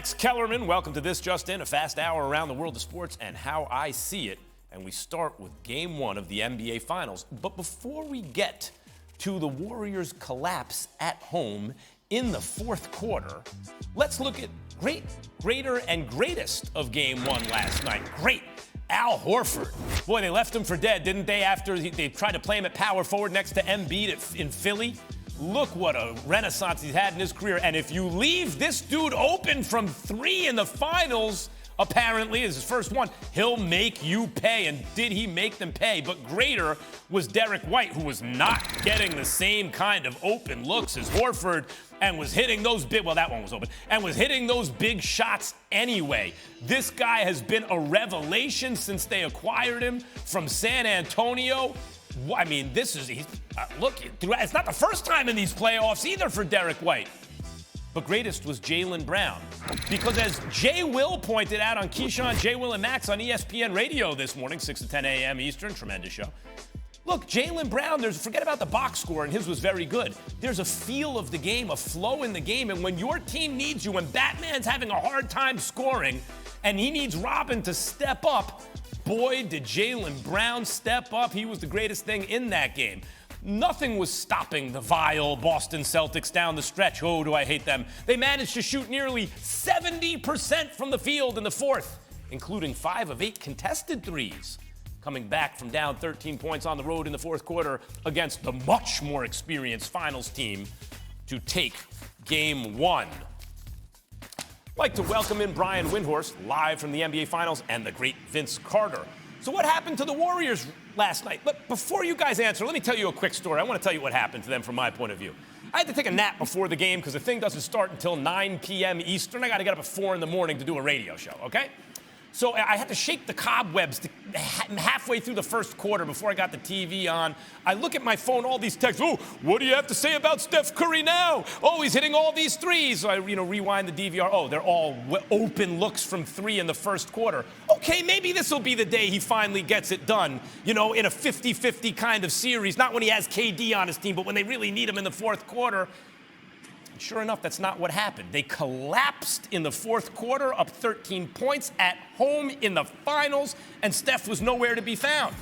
Max Kellerman, welcome to This Just In, a fast hour around the world of sports and how I see it. And we start with Game 1 of the NBA Finals. But before we get to the Warriors' collapse at home in the fourth quarter, let's look at greater and greatest of Game 1 last night. Great. Al Horford. Boy, they left him for dead, didn't they, after they tried to play him at power forward next to Embiid in Philly? Look what a renaissance he's had in his career. And if you leave this dude open from three in the finals, apparently, is his first one, he'll make you pay. And did he make them pay? But greater was Derek White, who was not getting the same kind of open looks as Horford and was hitting those big, well, that one was open, and was hitting those big shots anyway. This guy has been a revelation since they acquired him from San Antonio. I mean, look, it's not the first time in these playoffs either for Derek White. But greatest was Jaylen Brown. Because as Jay Will pointed out on Keyshawn, Jay Will and Max on ESPN Radio this morning, 6 to 10 a.m. Eastern, tremendous show. Look, Jaylen Brown, forget about the box score, and his was very good. There's a feel of the game, a flow in the game, and when your team needs you, when Batman's having a hard time scoring, and he needs Robin to step up, boy, did Jaylen Brown step up. He was the greatest thing in that game. Nothing was stopping the vile Boston Celtics down the stretch. Oh, do I hate them. They managed to shoot nearly 70% from the field in the fourth, including 5 of 8 contested threes, coming back from down 13 points on the road in the fourth quarter against the much more experienced finals team to take Game 1. I'd like to welcome in Brian Windhorst, live from the NBA Finals, and the great Vince Carter. So what happened to the Warriors last night? But before you guys answer, let me tell you a quick story. I want to tell you what happened to them from my point of view. I had to take a nap before the game because the thing doesn't start until 9 p.m. Eastern. I got to get up at 4 in the morning to do a radio show, okay? So I had to shake the cobwebs halfway through the first quarter before I got the TV on. I look at my phone, all these texts. Oh, what do you have to say about Steph Curry now? Oh, he's hitting all these threes. So I, rewind the DVR. Oh, they're all open looks from 3 in the first quarter. Okay, maybe this will be the day he finally gets it done, in a 50-50 kind of series. Not when he has KD on his team, but when they really need him in the fourth quarter. Sure enough, that's not what happened. They collapsed in the fourth quarter, up 13 points at home in the finals, and Steph was nowhere to be found.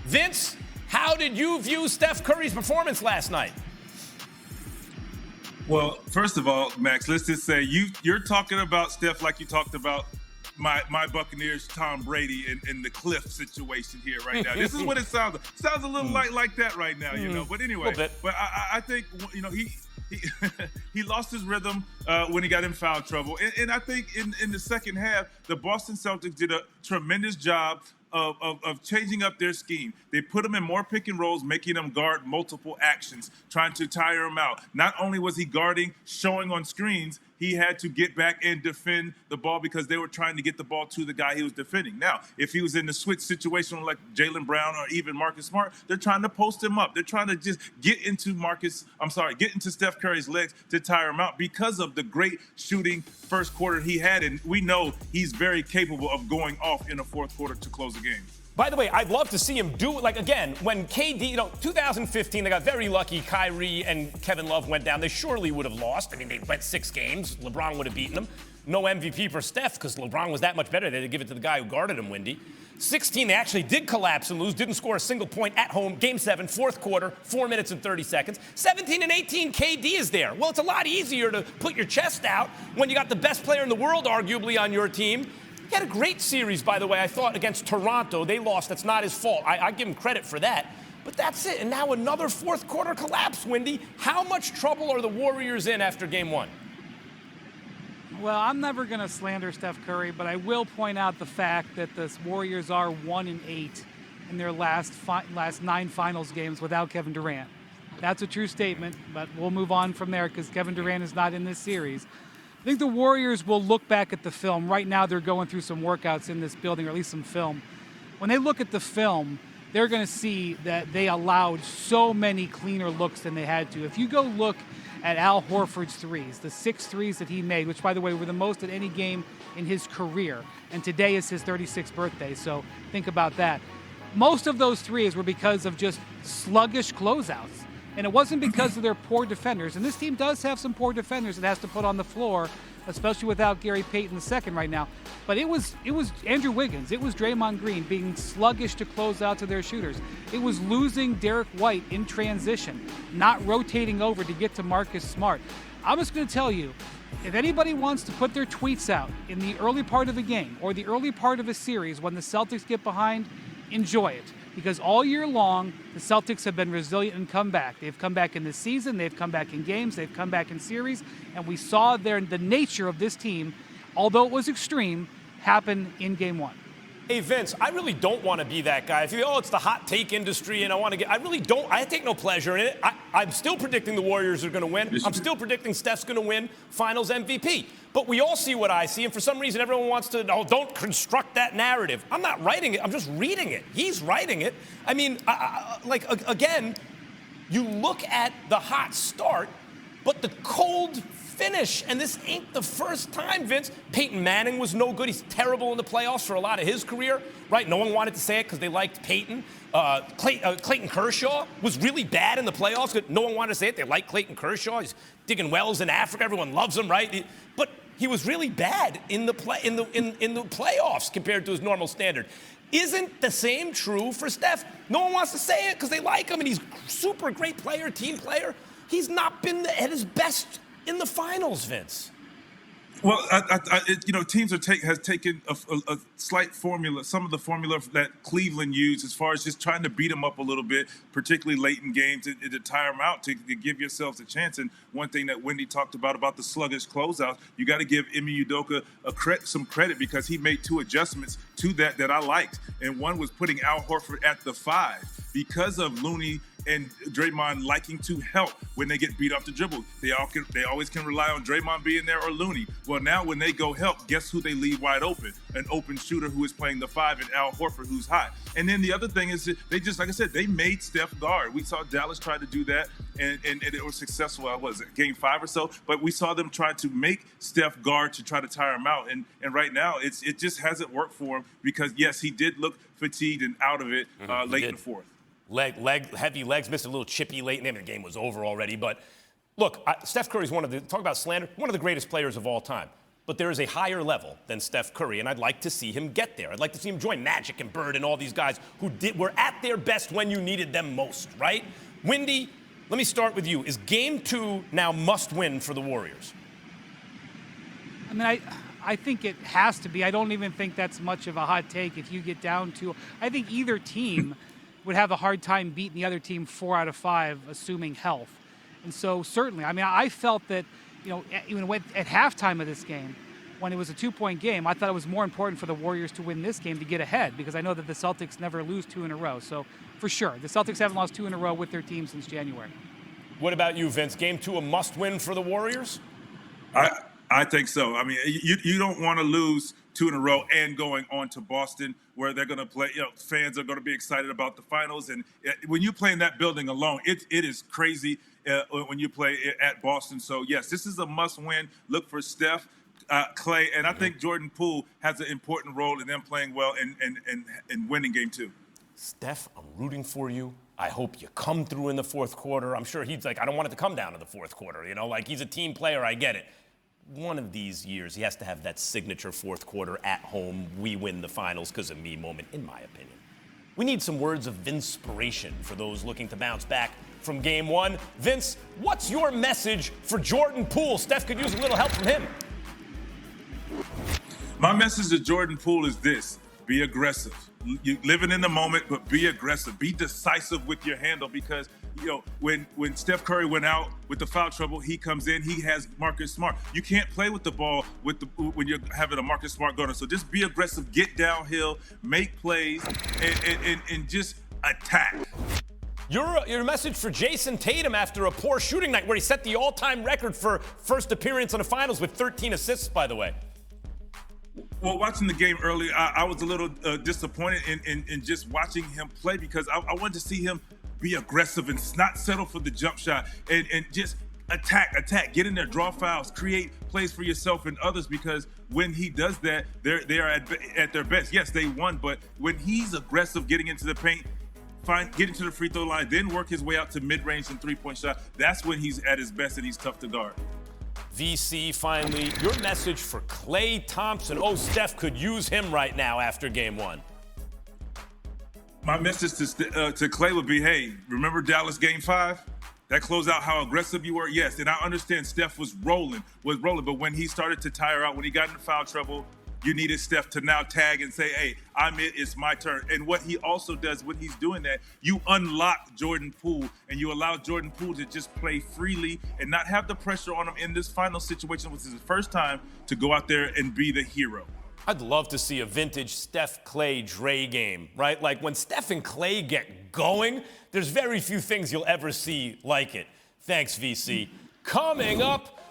Vince, how did you view Steph Curry's performance last night? Well, first of all, Max, let's just say you're talking about Steph like you talked about my Buccaneers, Tom Brady, in the Cliff situation here right now. This is what it sounds like. Sounds a little like that right now, But anyway, but I think, he lost his rhythm when he got in foul trouble. And I think in the second half, the Boston Celtics did a tremendous job of changing up their scheme. They put him in more pick and rolls, making him guard multiple actions, trying to tire him out. Not only was he guarding, showing on screens, he had to get back and defend the ball because they were trying to get the ball to the guy he was defending. Now, if he was in the switch situation like Jaylen Brown or even Marcus Smart, they're trying to post him up. They're trying to just get into Steph Curry's legs to tire him out because of the great shooting first quarter he had. And we know he's very capable of going off in the fourth quarter to close the game. By the way, I'd love to see him do it. Again, when KD, 2015, they got very lucky. Kyrie and Kevin Love went down. They surely would have lost. I mean, they went 6 games. LeBron would have beaten them. No MVP for Steph because LeBron was that much better. They had to give it to the guy who guarded him, Windy. 16, they actually did collapse and lose. Didn't score a single point at home. Game 7, fourth quarter, 4 minutes and 30 seconds. 17 and 18, KD is there. Well, it's a lot easier to put your chest out when you got the best player in the world, arguably, on your team. He had a great series, by the way, I thought, against Toronto. They lost. That's not his fault. I give him credit for that. But that's it. And now another fourth quarter collapse, Windy. How much trouble are the Warriors in after Game 1? Well, I'm never going to slander Steph Curry, but I will point out the fact that the Warriors are 1-8 in their last 9 finals games without Kevin Durant. That's a true statement, but we'll move on from there because Kevin Durant is not in this series. I think the Warriors will look back at the film. Right now they're going through some workouts in this building, or at least some film. When they look at the film, they're going to see that they allowed so many cleaner looks than they had to. If you go look at Al Horford's threes, the 6 threes that he made, which, by the way, were the most at any game in his career, and today is his 36th birthday, so think about that. Most of those threes were because of just sluggish closeouts. And it wasn't because of their poor defenders. And this team does have some poor defenders it has to put on the floor especially without Gary Payton II right now. But it was Andrew Wiggins. It was Draymond Green being sluggish to close out to their shooters. It was losing Derek White in transition, not rotating over to get to Marcus Smart. I'm just going to tell you, if anybody wants to put their tweets out in the early part of a game or the early part of a series when the Celtics get behind, enjoy it. Because all year long, the Celtics have been resilient and come back. They've come back in the season, they've come back in games, they've come back in series, and we saw the nature of this team, although it was extreme, happen in Game 1. Hey, Vince, I really don't want to be that guy. If you it's the hot take industry and I really don't. I take no pleasure in it. I'm still predicting the Warriors are going to win. I'm still predicting Steph's going to win Finals MVP. But we all see what I see, and for some reason everyone wants to, don't construct that narrative. I'm not writing it. I'm just reading it. He's writing it. I mean, again, you look at the hot start, but the cold finish, and this ain't the first time, Vince. Peyton Manning was no good. He's terrible in the playoffs for a lot of his career, right? No one wanted to say it because they liked Peyton. Clayton Kershaw was really bad in the playoffs. No one wanted to say it. They liked Clayton Kershaw. He's digging wells in Africa. Everyone loves him, right? But he was really bad in the playoffs compared to his normal standard. Isn't the same true for Steph? No one wants to say it because they like him, and he's a super great player, team player. He's not been at his best in the finals, Vince. Well, teams has taken a slight formula, some of the formula that Cleveland used as far as just trying to beat them up a little bit, particularly late in games to tire them out, to give yourselves a chance. And one thing that Wendy talked about the sluggish closeouts, you got to give Ime Udoka some credit because he made 2 adjustments to that I liked. And one was putting Al Horford at the 5 because of Looney and Draymond liking to help when they get beat off the dribble. They always can rely on Draymond being there or Looney. Well, now when they go help, guess who they leave wide open? An open shooter who is playing the 5 and Al Horford who's hot. And then the other thing is that they just, like I said, they made Steph guard. We saw Dallas try to do that and it was successful. Was it Game 5 or so? But we saw them try to make Steph guard to try to tire him out. And right now it just hasn't worked for him because yes, he did look fatigued and out of it late in the fourth. Heavy legs, missed a little chippy late in the game was over already. But look, Steph Curry's talk about slander, one of the greatest players of all time. But there is a higher level than Steph Curry, and I'd like to see him get there. I'd like to see him join Magic and Bird and all these guys who were at their best when you needed them most, right? Wendy, let me start with you. Is Game 2 now must win for the Warriors? I mean, I think it has to be. I don't even think that's much of a hot take if you get down to, I think either team would have a hard time beating the other team 4 out of 5, assuming health. And so certainly, I mean, I felt that, even at halftime of this game, when it was a 2-point game, I thought it was more important for the Warriors to win this game to get ahead because I know that the Celtics never lose 2 in a row. So for sure, the Celtics haven't lost 2 in a row with their team since January. What about you, Vince? Game 2 a must-win for the Warriors? I think so. I mean, you don't want to lose 2 in a row and going on to Boston where they're going to play, fans are going to be excited about the finals. And when you play in that building alone, it is crazy when you play at Boston. So, yes, this is a must-win. Look for Steph, Klay, and I think Jordan Poole has an important role in them playing well and winning Game 2. Steph, I'm rooting for you. I hope you come through in the fourth quarter. I'm sure he's like, I don't want it to come down to the fourth quarter. He's a team player. I get it. One of these years, he has to have that signature fourth quarter at home, we win the finals because of me moment, in my opinion. We need some words of inspiration for those looking to bounce back from Game 1. Vince, what's your message for Jordan Poole? Steph could use a little help from him. My message to Jordan Poole is this: be aggressive. You living in the moment, but be aggressive. Be decisive with your handle because, when Steph Curry went out with the foul trouble, he comes in, he has Marcus Smart. You can't play with the ball when you're having a Marcus Smart gunner. So just be aggressive, get downhill, make plays, and just attack. Your message for Jason Tatum after a poor shooting night where he set the all-time record for first appearance in the finals with 13 assists, by the way. Well, watching the game early, I was a little disappointed in just watching him play because I wanted to see him be aggressive and not settle for the jump shot and just attack, get in there, draw fouls, create plays for yourself and others because when he does that, they are at their best. Yes, they won, but when he's aggressive getting into the paint, get into the free throw line, then work his way out to mid-range and three-point shot, that's when he's at his best and he's tough to guard. VC, finally, your message for Klay Thompson. Oh, Steph could use him right now after game one. My message to Klay would be, hey, remember Dallas game 5? That closed out how aggressive you were? Yes, and I understand Steph was rolling, but when he started to tire out, when he got into foul trouble, you needed Steph to now tag and say, hey, I'm it, it's my turn. And what he also does when he's doing that, you unlock Jordan Poole and you allow Jordan Poole to just play freely and not have the pressure on him in this final situation, which is his first time to go out there and be the hero. I'd love to see a vintage Steph, Klay, Dre game, right? Like when Steph and Klay get going, there's very few things you'll ever see like it. Thanks, VC. Coming up,